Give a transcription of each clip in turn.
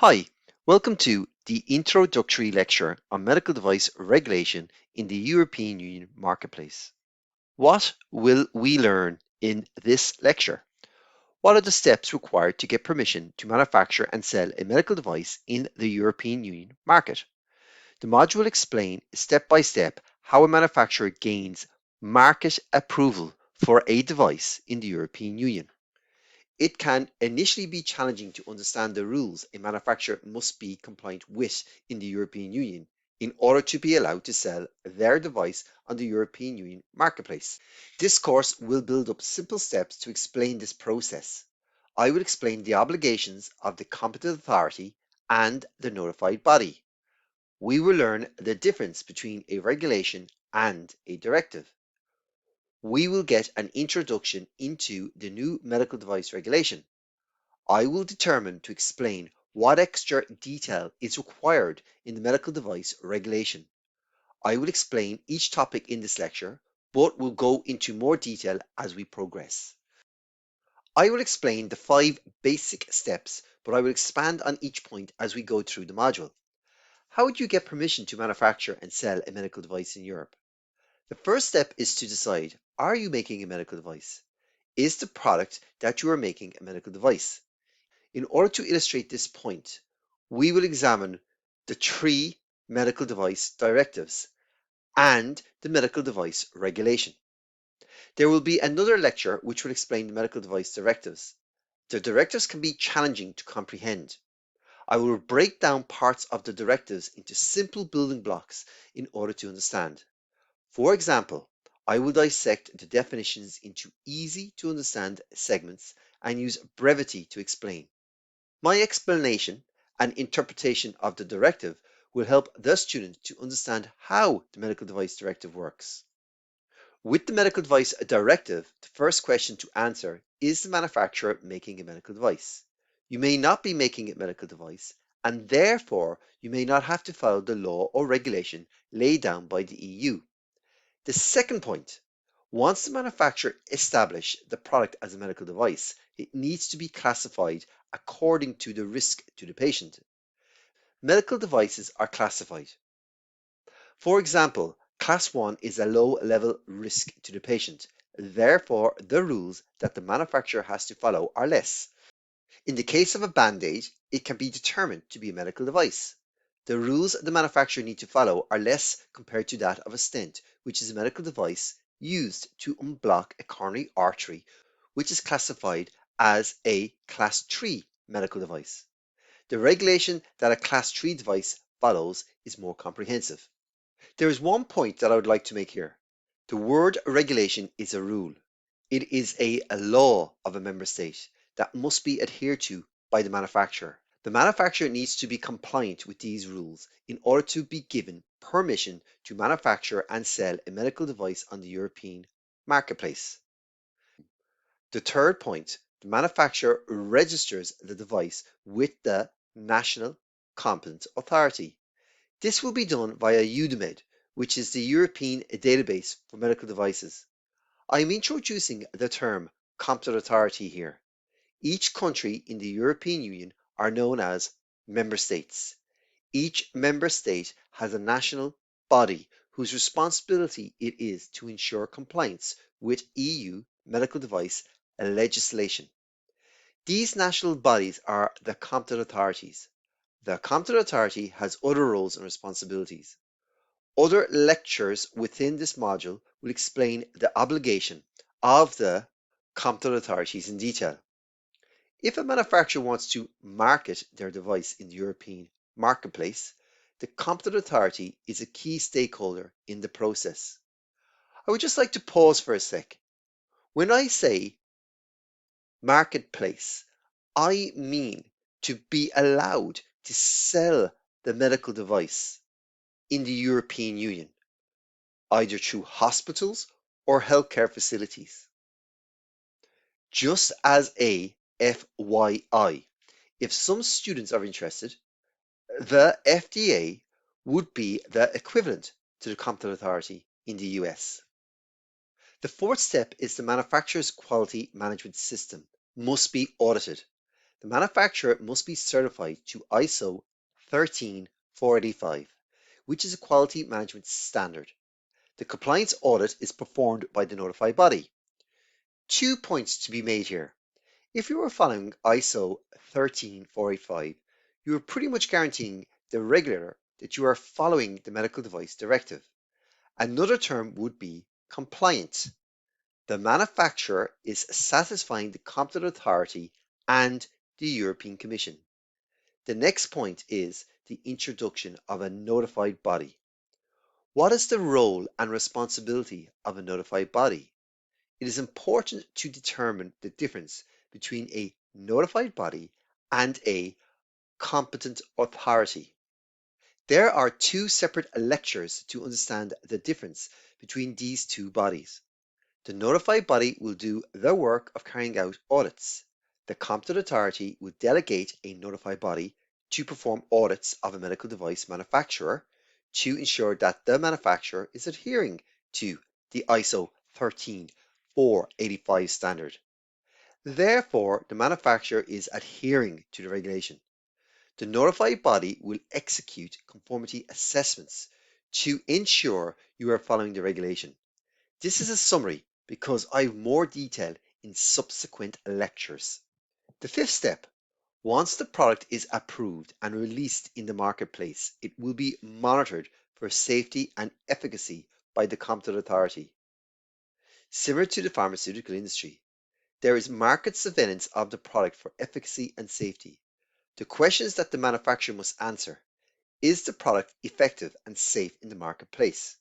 Hi, welcome to the introductory lecture on medical device regulation in the European Union marketplace. What will we learn in this lecture? What are the steps required to get permission to manufacture and sell a medical device in the European Union market? The module will explain step by step how a manufacturer gains market approval for a device in the European Union. It can initially be challenging to understand the rules a manufacturer must be compliant with in the European Union in order to be allowed to sell their device on the European Union marketplace. This course will build up simple steps to explain this process. I will explain the obligations of the competent authority and the notified body. We will learn the difference between a regulation and a directive. We will get an introduction into the new medical device regulation. I will determine to explain what extra detail is required in the medical device regulation. I will explain each topic in this lecture, but will go into more detail as we progress. I will explain the 5 basic steps, but I will expand on each point as we go through the module. How would you get permission to manufacture and sell a medical device in Europe? The first step is to decide, are you making a medical device? Is the product that you are making a medical device? In order to illustrate this point, we will examine the 3 medical device directives and the medical device regulation. There will be another lecture which will explain the medical device directives. The directives can be challenging to comprehend. I will break down parts of the directives into simple building blocks in order to understand. For example, I will dissect the definitions into easy to understand segments and use brevity to explain. My explanation and interpretation of the directive will help the student to understand how the medical device directive works. With the medical device directive, the first question to answer is the manufacturer making a medical device? You may not be making a medical device, and therefore you may not have to follow the law or regulation laid down by the EU. The second point, once the manufacturer establishes the product as a medical device, it needs to be classified according to the risk to the patient. Medical devices are classified. For example, class 1 is a low-level risk to the patient. Therefore, the rules that the manufacturer has to follow are less. In the case of a band-aid, it can be determined to be a medical device. The rules the manufacturer need to follow are less compared to that of a stent, which is a medical device used to unblock a coronary artery, which is classified as a class 3 medical device. The regulation that a class 3 device follows is more comprehensive. There is one point that I would like to make here. The word regulation is a rule. It is a law of a member state that must be adhered to by the manufacturer. The manufacturer needs to be compliant with these rules in order to be given permission to manufacture and sell a medical device on the European marketplace. The third point, the manufacturer registers the device with the national competent authority. This will be done via EUDAMED, which is the European database for medical devices. I am introducing the term competent authority here. Each country in the European Union are known as member states. Each member state has a national body whose responsibility it is to ensure compliance with EU medical device legislation. These national bodies are the competent authorities. The competent authority has other roles and responsibilities. Other lectures within this module will explain the obligation of the competent authorities in detail. If a manufacturer wants to market their device in the European marketplace, the competent authority is a key stakeholder in the process. I would just like to pause for a sec. When I say marketplace, I mean to be allowed to sell the medical device in the European Union, either through hospitals or healthcare facilities. Just as a FYI, if some students are interested, the FDA would be the equivalent to the competent authority in the US. The fourth step is the manufacturer's quality management system must be audited. The manufacturer must be certified to ISO 13485, which is a quality management standard. The compliance audit is performed by the notified body. 2 points to be made here. If you are following ISO 13485, you are pretty much guaranteeing the regulator that you are following the medical device directive. Another term would be compliant. The manufacturer is satisfying the competent authority and the European Commission. The next point is the introduction of a notified body. What is the role and responsibility of a notified body? It is important to determine the difference between a notified body and a competent authority. There are two separate lectures to understand the difference between these two bodies. The notified body will do the work of carrying out audits. The competent authority will delegate a notified body to perform audits of a medical device manufacturer to ensure that the manufacturer is adhering to the ISO 13485 standard. Therefore, the manufacturer is adhering to the regulation. The notified body will execute conformity assessments to ensure you are following the regulation. This is a summary because I have more detail in subsequent lectures. The fifth step, once the product is approved and released in the marketplace, it will be monitored for safety and efficacy by the competent authority. Similar to the pharmaceutical industry, there is market surveillance of the product for efficacy and safety. The questions that the manufacturer must answer: is the product effective and safe in the marketplace?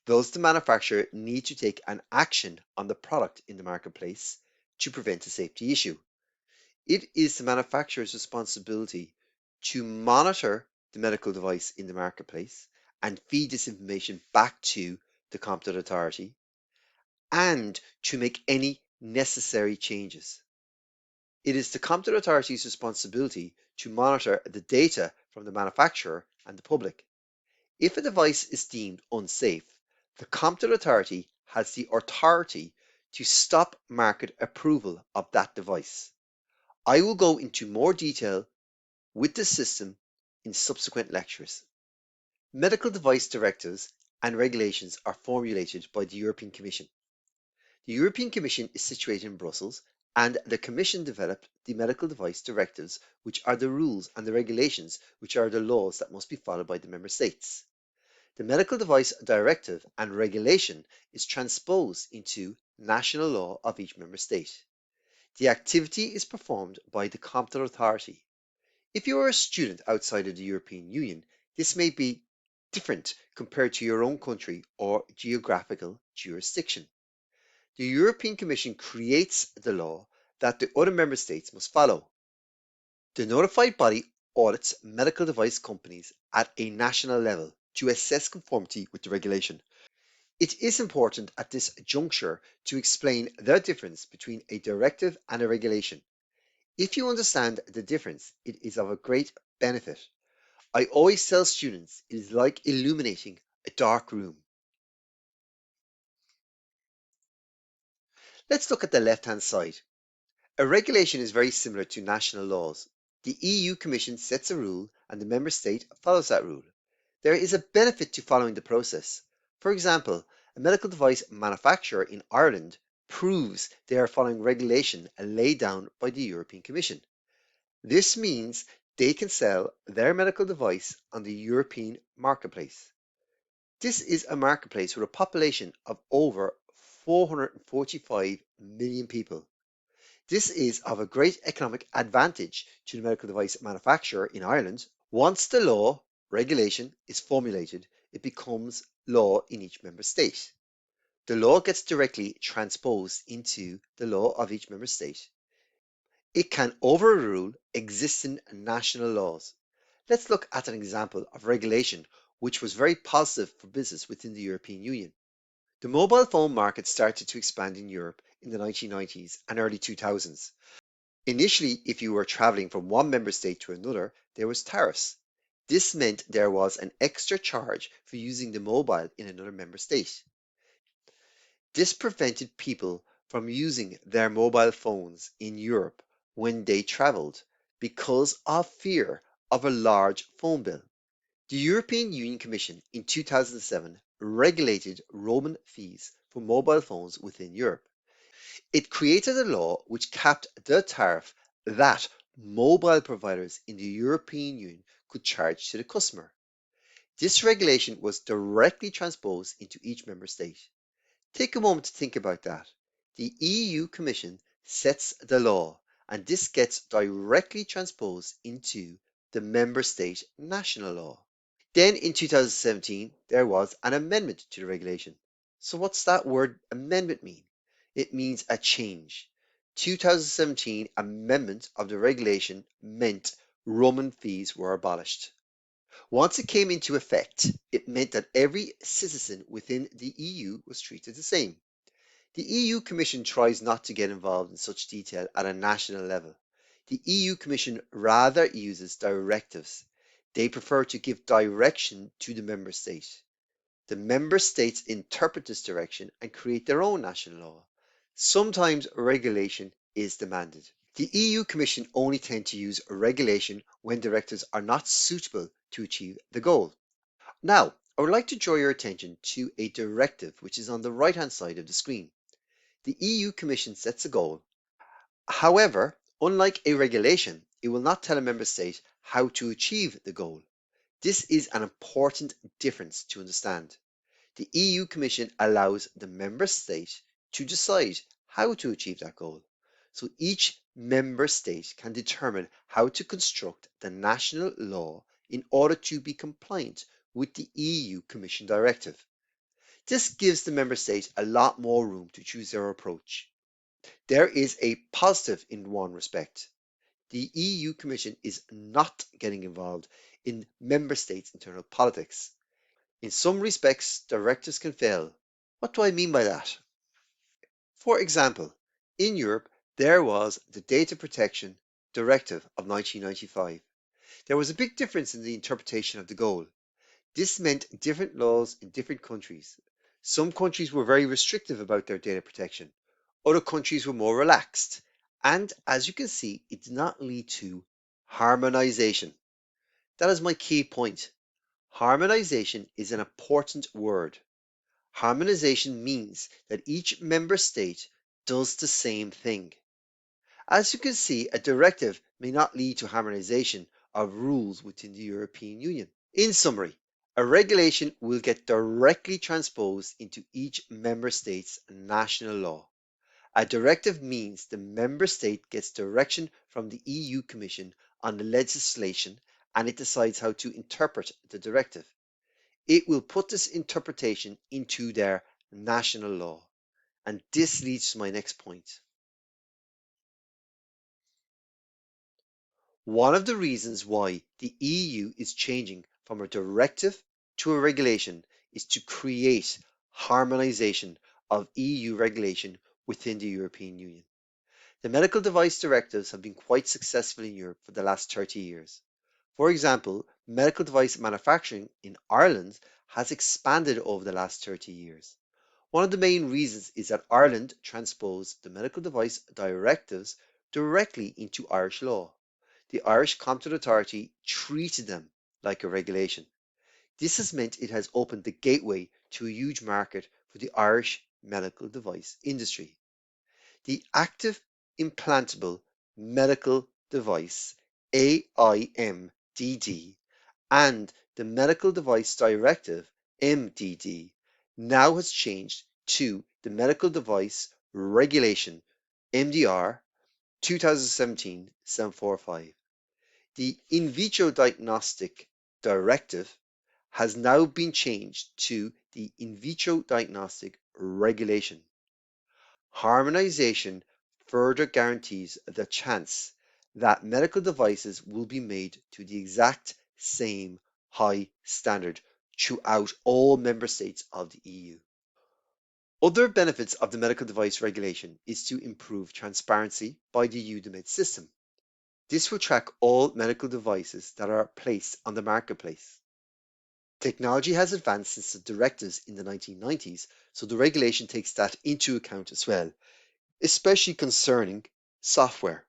Does the manufacturer need to take an action on the product in the marketplace to prevent a safety issue? It is the manufacturer's responsibility to monitor the medical device in the marketplace and feed this information back to the competent authority and to make any necessary changes. It is the competent authority's responsibility to monitor the data from the manufacturer and the public. If a device is deemed unsafe, the competent authority has the authority to stop market approval of that device. I will go into more detail with this system in subsequent lectures. Medical device directives and regulations are formulated by the European Commission. The European Commission is situated in Brussels, and the Commission developed the medical device directives, which are the rules and the regulations, which are the laws that must be followed by the member states. The medical device directive and regulation is transposed into national law of each member state. The activity is performed by the competent authority. If you are a student outside of the European Union, this may be different compared to your own country or geographical jurisdiction. The European Commission creates the law that the other member states must follow. The notified body audits medical device companies at a national level to assess conformity with the regulation. It is important at this juncture to explain the difference between a directive and a regulation. If you understand the difference, it is of a great benefit. I always tell students it is like illuminating a dark room. Let's look at the left-hand side. A regulation is very similar to national laws. The EU Commission sets a rule and the member state follows that rule. There is a benefit to following the process. For example, a medical device manufacturer in Ireland proves they are following regulation laid down by the European Commission. This means they can sell their medical device on the European marketplace. This is a marketplace with a population of over 445 million people. This is of a great economic advantage to the medical device manufacturer in Ireland. Once the law regulation is formulated, it becomes law in each member state. The law gets directly transposed into the law of each member state. It can overrule existing national laws. Let's look at an example of regulation which was very positive for business within the European Union. The mobile phone market started to expand in Europe in the 1990s and early 2000s. Initially, if you were traveling from one member state to another, there was tariffs. This meant there was an extra charge for using the mobile in another member state. This prevented people from using their mobile phones in Europe when they traveled, because of fear of a large phone bill. The European Union Commission in 2007 regulated roaming fees for mobile phones within Europe. It created a law which capped the tariff that mobile providers in the European Union could charge to the customer. This regulation was directly transposed into each member state. Take a moment to think about that. The EU Commission sets the law, and this gets directly transposed into the member state national law. Then in 2017, there was an amendment to the regulation. So what's that word amendment mean? It means a change. 2017 amendment of the regulation meant roaming fees were abolished. Once it came into effect, it meant that every citizen within the EU was treated the same. The EU Commission tries not to get involved in such detail at a national level. The EU Commission rather uses directives. They prefer to give direction to the member state. The member states interpret this direction and create their own national law. Sometimes regulation is demanded. The EU Commission only tend to use regulation when directives are not suitable to achieve the goal. Now, I would like to draw your attention to a directive which is on the right hand side of the screen. The EU Commission sets a goal. However, unlike a regulation, it will not tell a member state how to achieve the goal. This is an important difference to understand. The EU Commission allows the member state to decide how to achieve that goal. So each member state can determine how to construct the national law in order to be compliant with the EU Commission directive. This gives the member state a lot more room to choose their approach. There is a positive in one respect. The EU Commission is not getting involved in member states' internal politics. In some respects, directives can fail. What do I mean by that? For example, in Europe, there was the Data Protection Directive of 1995. There was a big difference in the interpretation of the goal. This meant different laws in different countries. Some countries were very restrictive about their data protection. Other countries were more relaxed. And as you can see, it did not lead to harmonization. That is my key point. Harmonization is an important word. Harmonization means that each member state does the same thing. As you can see, a directive may not lead to harmonization of rules within the European Union. In summary, a regulation will get directly transposed into each member state's national law. A directive means the member state gets direction from the EU Commission on the legislation and it decides how to interpret the directive. It will put this interpretation into their national law. And this leads to my next point. One of the reasons why the EU is changing from a directive to a regulation is to create harmonization of EU regulation within the European Union. The medical device directives have been quite successful in Europe for the last 30 years. For example, medical device manufacturing in Ireland has expanded over the last 30 years. One of the main reasons is that Ireland transposed the medical device directives directly into Irish law. The Irish Competent Authority treated them like a regulation. This has meant it has opened the gateway to a huge market for the Irish medical device industry. The Active Implantable Medical Device AIMDD and the Medical Device Directive MDD now has changed to the Medical Device Regulation MDR 2017-745. The In Vitro Diagnostic Directive has now been changed to the In Vitro Diagnostic Regulation. Harmonization further guarantees the chance that medical devices will be made to the exact same high standard throughout all member states of the EU. Other benefits of the medical device regulation is to improve transparency by the EUDMED system. This will track all medical devices that are placed on the marketplace. Technology has advanced since the directives in the 1990s, so the regulation takes that into account as well, especially concerning software.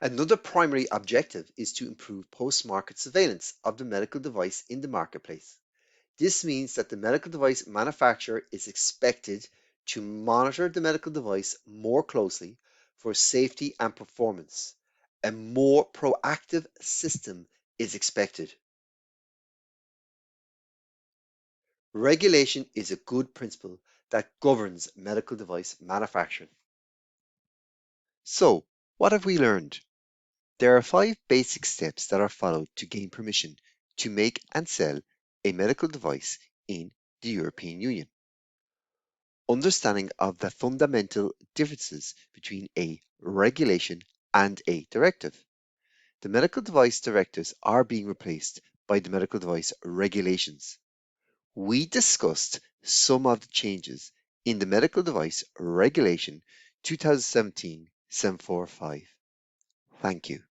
Another primary objective is to improve post-market surveillance of the medical device in the marketplace. This means that the medical device manufacturer is expected to monitor the medical device more closely for safety and performance. A more proactive system is expected. Regulation is a good principle that governs medical device manufacturing. So, what have we learned? There are 5 basic steps that are followed to gain permission to make and sell a medical device in the European Union. Understanding of the fundamental differences between a regulation and a directive. The medical device directives are being replaced by the medical device regulations. We discussed some of the changes in the medical device regulation 2017-745. Thank you.